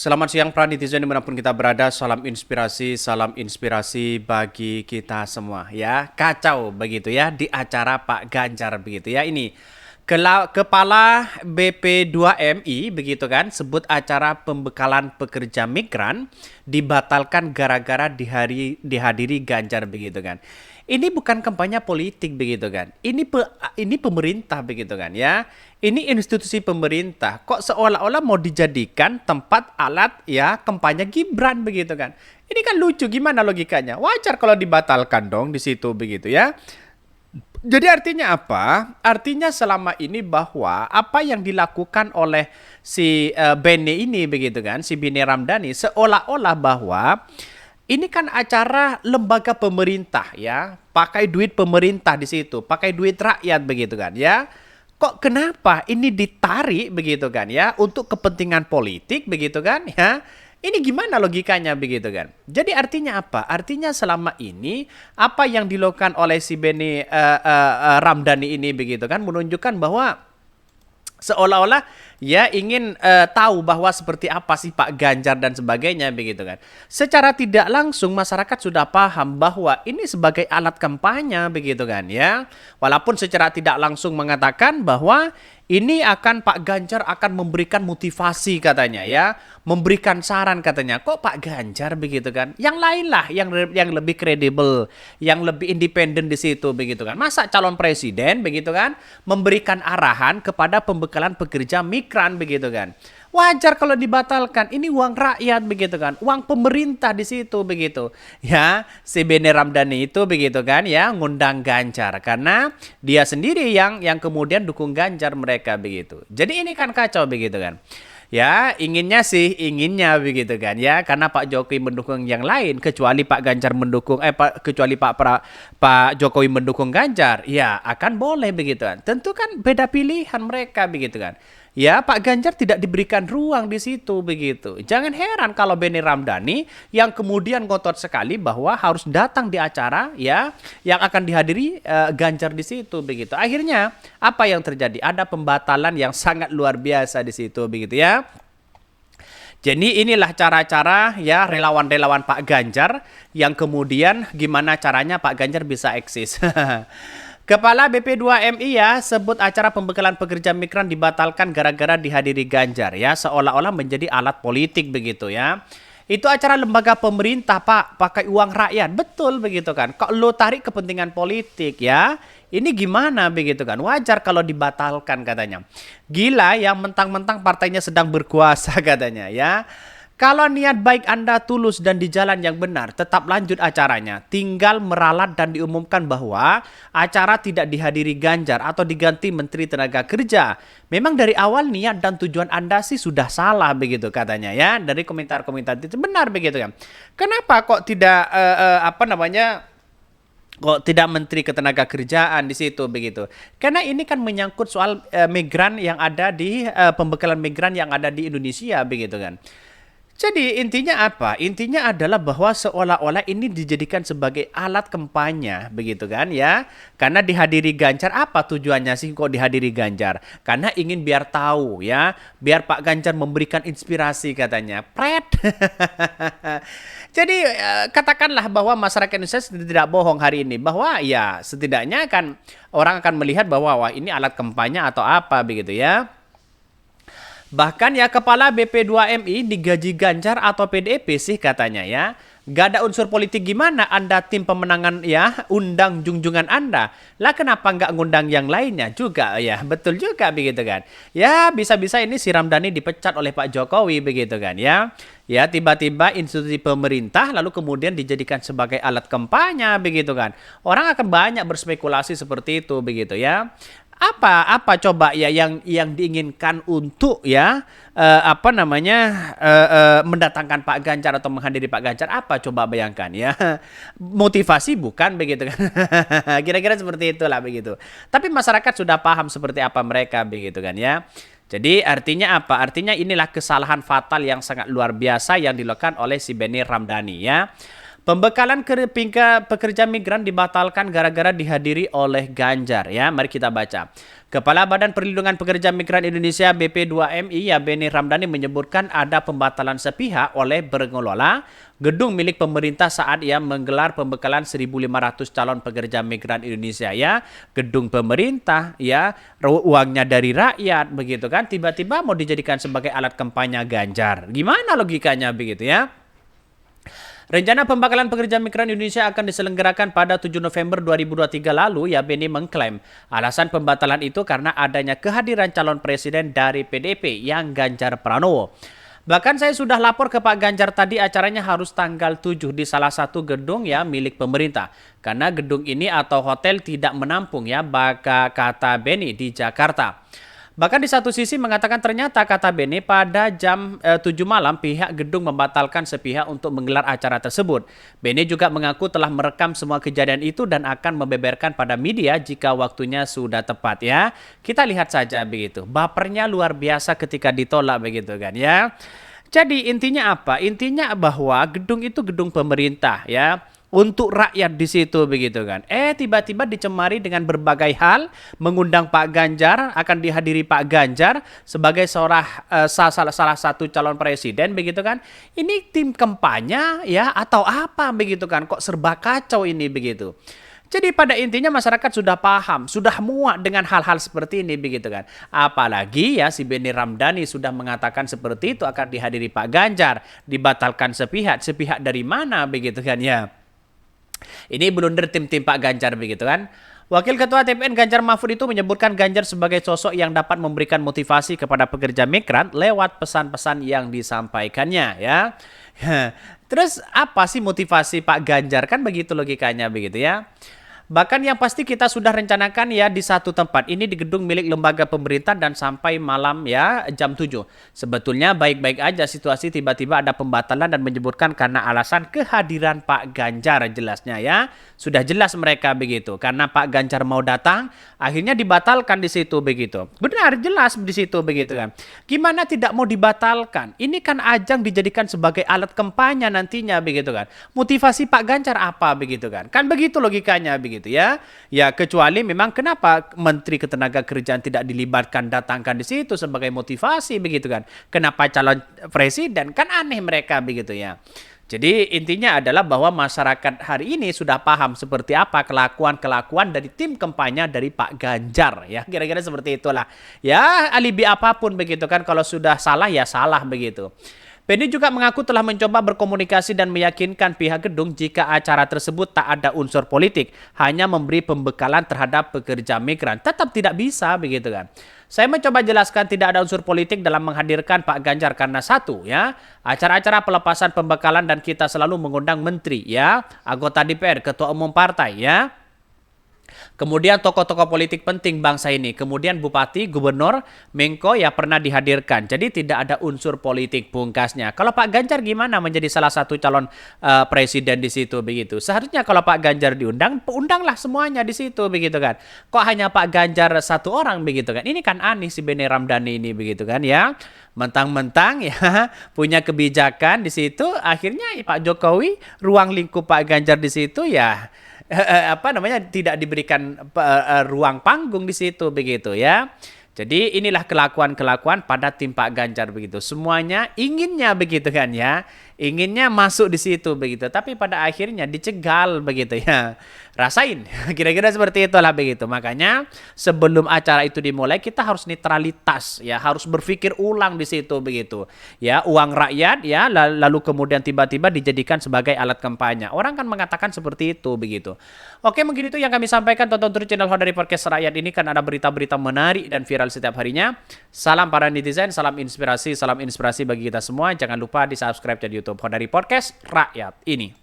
Selamat siang para netizen dimanapun kita berada, salam inspirasi bagi kita semua ya. Kacau begitu ya di acara Pak Ganjar begitu ya. Ini Kepala BP2MI begitu kan sebut acara pembekalan pekerja migran dibatalkan gara-gara dihadiri Ganjar begitu kan. Ini bukan kampanye politik begitu kan. Ini pemerintah begitu kan ya. Ini institusi pemerintah. Kok seolah-olah mau dijadikan tempat alat ya kampanye Gibran begitu kan. Ini kan lucu, gimana logikanya? Wajar kalau dibatalkan dong di situ begitu ya. Jadi artinya apa? Artinya selama ini bahwa apa yang dilakukan oleh si Bene ini begitu kan, si Bene Ramdhani seolah-olah bahwa ini kan acara lembaga pemerintah ya, pakai duit pemerintah di situ, pakai duit rakyat begitu kan ya. Kok kenapa ini ditarik begitu kan ya untuk kepentingan politik begitu kan ya? Ini gimana logikanya begitu kan? Jadi artinya apa? Artinya selama ini apa yang dilakukan oleh si Beni Ramdhani ini begitu kan menunjukkan bahwa seolah-olah ya ingin tahu bahwa seperti apa sih Pak Ganjar dan sebagainya begitu kan. Secara tidak langsung masyarakat sudah paham bahwa ini sebagai alat kampanye begitu kan ya. Walaupun secara tidak langsung mengatakan bahwa ini akan Pak Ganjar akan memberikan motivasi katanya ya, memberikan saran katanya. Kok Pak Ganjar begitu kan? Yang lain lah yang lebih kredibel, yang lebih independen di situ begitu kan. Masa calon presiden begitu kan memberikan arahan kepada pembekalan pekerja migran begitu kan. Wajar kalau dibatalkan. Ini uang rakyat begitu kan. Uang pemerintah di situ begitu. Ya, si Bene Ramdhani itu begitu kan ya ngundang Ganjar karena dia sendiri yang kemudian dukung Ganjar mereka begitu. Jadi ini kan kacau begitu kan. Ya, inginnya begitu kan ya, karena Pak Jokowi mendukung yang lain kecuali Pak Ganjar mendukung kecuali Pak Jokowi mendukung Ganjar, ya akan boleh begitu kan. Tentu kan beda pilihan mereka begitu kan. Ya, Pak Ganjar tidak diberikan ruang di situ begitu. Jangan heran kalau Beni Ramdhani yang kemudian ngotot sekali bahwa harus datang di acara ya yang akan dihadiri Ganjar di situ begitu. Akhirnya apa yang terjadi? Ada pembatalan yang sangat luar biasa di situ begitu ya. Jadi inilah cara-cara ya relawan-relawan Pak Ganjar yang kemudian gimana caranya Pak Ganjar bisa eksis. Kepala BP2MI ya sebut acara pembekalan pekerja migran dibatalkan gara-gara dihadiri Ganjar ya, seolah-olah menjadi alat politik begitu ya. Itu acara lembaga pemerintah Pak, pakai uang rakyat, betul begitu kan. Kok lo tarik kepentingan politik ya? Ini gimana begitu kan? Wajar kalau dibatalkan katanya. Gila yang mentang-mentang partainya sedang berkuasa katanya ya. Kalau niat baik Anda tulus dan di jalan yang benar, tetap lanjut acaranya. Tinggal meralat dan diumumkan bahwa acara tidak dihadiri Ganjar atau diganti Menteri Tenaga Kerja. Memang dari awal niat dan tujuan Anda sih sudah salah begitu katanya ya. Dari komentar-komentar itu benar begitu kan. Kenapa kok tidak kok tidak Menteri Ketenagakerjaan di situ begitu? Karena ini kan menyangkut soal migran yang ada di pembekalan migran yang ada di Indonesia begitu kan. Jadi intinya apa? Intinya adalah bahwa seolah-olah ini dijadikan sebagai alat kampanye begitu kan ya. Karena dihadiri Ganjar, apa tujuannya sih kok dihadiri Ganjar? Karena ingin biar tahu ya, biar Pak Ganjar memberikan inspirasi katanya. Pret. Jadi katakanlah bahwa masyarakat Indonesia tidak bohong hari ini bahwa ya setidaknya kan orang akan melihat bahwa wah ini alat kampanye atau apa begitu ya. Bahkan ya kepala BP2MI digaji Ganjar atau PDIP sih katanya ya. Gak ada unsur politik gimana Anda tim pemenangan ya undang junjungan Anda. Lah kenapa nggak ngundang yang lainnya juga ya. Betul juga begitu kan. Ya bisa-bisa ini si Ramdhani dipecat oleh Pak Jokowi begitu kan ya. Ya tiba-tiba institusi pemerintah lalu kemudian dijadikan sebagai alat kampanye begitu kan. Orang akan banyak berspekulasi seperti itu begitu ya. Apa coba ya yang diinginkan untuk ya mendatangkan Pak Ganjar atau menghadiri Pak Ganjar, apa coba bayangkan ya. Motivasi bukan begitu kan. Kira-kira seperti itulah begitu. Tapi masyarakat sudah paham seperti apa mereka begitu kan ya. Jadi artinya apa? Artinya inilah kesalahan fatal yang sangat luar biasa yang dilakukan oleh si Beni Ramdhani ya. Pembekalan pekerja migran dibatalkan gara-gara dihadiri oleh Ganjar ya. Mari kita baca. Kepala Badan Perlindungan Pekerja Migran Indonesia BP2MI ya Benny Ramdhani menyebutkan ada pembatalan sepihak oleh pengelola gedung milik pemerintah saat ia menggelar pembekalan 1.500 calon pekerja migran Indonesia ya. Gedung pemerintah ya, uangnya dari rakyat begitu kan, tiba-tiba mau dijadikan sebagai alat kampanye Ganjar. Gimana logikanya begitu ya? Rencana pembekalan pekerja migran Indonesia akan diselenggarakan pada 7 November 2023 lalu, ya Benny mengklaim. Alasan pembatalan itu karena adanya kehadiran calon presiden dari PDP yang Ganjar Pranowo. Bahkan saya sudah lapor ke Pak Ganjar tadi acaranya harus tanggal 7 di salah satu gedung ya milik pemerintah. Karena gedung ini atau hotel tidak menampung ya, kata Benny di Jakarta. Bahkan di satu sisi mengatakan ternyata kata Benny pada jam 7 malam pihak gedung membatalkan sepihak untuk menggelar acara tersebut. Benny juga mengaku telah merekam semua kejadian itu dan akan membeberkan pada media jika waktunya sudah tepat ya. Kita lihat saja begitu. Bapernya luar biasa ketika ditolak begitu kan ya. Jadi intinya apa? Intinya bahwa gedung itu gedung pemerintah ya. Untuk rakyat di situ begitu kan. Tiba-tiba dicemari dengan berbagai hal, mengundang Pak Ganjar, akan dihadiri Pak Ganjar sebagai salah satu calon presiden begitu kan. Ini tim kampanye ya atau apa begitu kan? Kok serba kacau ini begitu. Jadi pada intinya masyarakat sudah paham, sudah muak dengan hal-hal seperti ini begitu kan. Apalagi ya si Benny Ramdhani sudah mengatakan seperti itu akan dihadiri Pak Ganjar, dibatalkan sepihak dari mana begitu kan ya. Ini blunder tim-tim Pak Ganjar begitu kan. Wakil Ketua TPN Ganjar Mahfud itu menyebutkan Ganjar sebagai sosok yang dapat memberikan motivasi kepada pekerja migran lewat pesan-pesan yang disampaikannya ya. Terus apa sih motivasi Pak Ganjar, kan begitu logikanya begitu ya. Bahkan yang pasti kita sudah rencanakan ya di satu tempat. Ini di gedung milik lembaga pemerintah dan sampai malam ya jam 7. Sebetulnya baik-baik aja situasi, tiba-tiba ada pembatalan dan menyebutkan karena alasan kehadiran Pak Ganjar jelasnya ya. Sudah jelas mereka begitu. Karena Pak Ganjar mau datang, akhirnya dibatalkan di situ begitu. Benar jelas di situ begitu kan. Gimana tidak mau dibatalkan? Ini kan ajang dijadikan sebagai alat kampanye nantinya begitu kan. Motivasi Pak Ganjar apa begitu kan? Kan begitu logikanya begitu. Ya, kecuali memang kenapa Menteri Ketenagakerjaan tidak dilibatkan, datangkan di situ sebagai motivasi begitu kan? Kenapa calon presiden, kan aneh mereka begitu ya. Jadi intinya adalah bahwa masyarakat hari ini sudah paham seperti apa kelakuan dari tim kampanye dari Pak Ganjar ya, kira-kira seperti itulah. Ya alibi apapun begitu kan, kalau sudah salah ya salah begitu. Benny juga mengaku telah mencoba berkomunikasi dan meyakinkan pihak gedung jika acara tersebut tak ada unsur politik, hanya memberi pembekalan terhadap pekerja migran. Tetap tidak bisa begitu kan. Saya mencoba jelaskan tidak ada unsur politik dalam menghadirkan Pak Ganjar karena satu ya, acara-acara pelepasan pembekalan dan kita selalu mengundang menteri ya, anggota DPR, ketua umum partai ya. Kemudian tokoh-tokoh politik penting bangsa ini. Kemudian bupati, gubernur, Menko ya pernah dihadirkan. Jadi tidak ada unsur politik pungkasnya. Kalau Pak Ganjar gimana menjadi salah satu calon presiden di situ begitu. Seharusnya kalau Pak Ganjar diundang, undanglah semuanya di situ begitu kan. Kok hanya Pak Ganjar satu orang begitu kan. Ini kan aneh si Benny Ramdhani ini begitu kan ya. Mentang-mentang ya punya kebijakan di situ, akhirnya Pak Jokowi ruang lingkup Pak Ganjar di situ ya tidak diberikan ruang panggung di situ begitu ya. Jadi inilah kelakuan-kelakuan pada tim Pak Ganjar begitu. Semuanya inginnya begitu kan ya. Inginnya masuk di situ begitu, tapi pada akhirnya dicegal begitu ya. Rasain, kira-kira seperti itulah begitu. Makanya sebelum acara itu dimulai kita harus netralitas ya, harus berpikir ulang di situ begitu. Ya, uang rakyat ya lalu kemudian tiba-tiba dijadikan sebagai alat kampanye. Orang kan mengatakan seperti itu begitu. Oke, mungkin itu yang kami sampaikan. Tonton terus channel Hodari Podcast Rakyat ini kan ada berita-berita menarik dan viral setiap harinya. Salam para netizen, salam inspirasi bagi kita semua. Jangan lupa di-subscribe channel YouTube Hodari Podcast Rakyat ini.